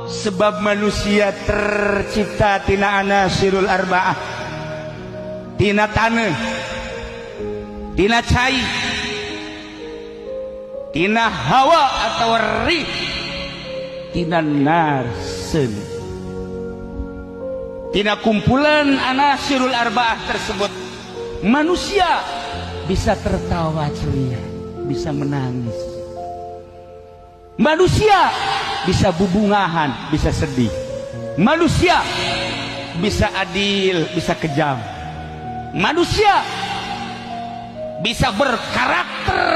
sebab manusia tercipta tina anasirul arba'ah, tina tanah, tina cai, tina hawa atau rih, tina narsen. Tina kumpulan anasirul arba'ah tersebut manusia bisa tertawa ceria, bisa menangis, manusia bisa bubungahan, bisa sedih, manusia bisa adil, bisa kejam, manusia bisa berkarakter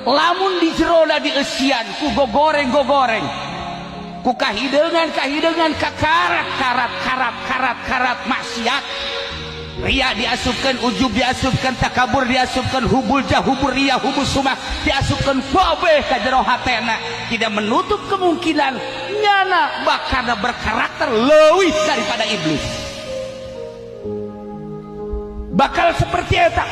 lamun di jerona di esian ku gogoreng ku kahideungan karat maksiat, ria diasupkan, ujub diasupkan, takabur diasupkan, hubul hubur ria, hubul sumah diasupkan babeh ka jero hatena, tidak menutup kemungkinan nyana bakarna berkarakter leuwih daripada iblis. Bakal seperti eta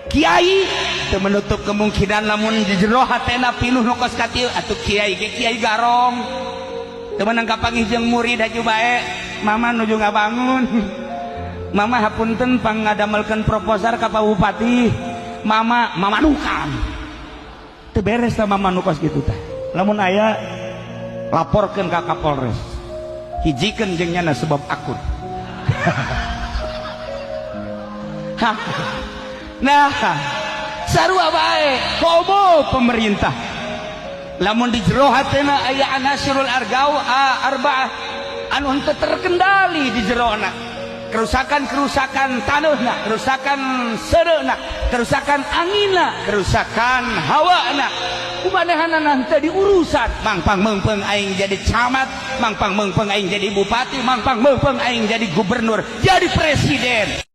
kiai teu menutup kemungkinan lamun di jero hatena pinuh nokos ka kieu atuh kiai ge kiai garong teu meunang kapanggih jeung murid haju bae, mama nuju ngabangun, mama hapunten pangadamelkeun proposal ka Pak Bupati, mama nukan teu beres tah mama nukos kitu tah. Lamun aya laporkeun ka Kapolres, hijikeun jeung nyana sebab akur. Nah, sarua bae komo pemerintah lamun di jero hatena aya anasirul arba'ah anu henteu terkendali di jerona, kerusakan tanahna, kerusakan sereuna, kerusakan anginna, kerusakan hawana, kumanehanana henteu diurusan. Mangpang meungpeung aing jadi camat, mangpang meungpeung aing jadi bupati, mangpang meungpeung aing jadi gubernur, jadi presiden.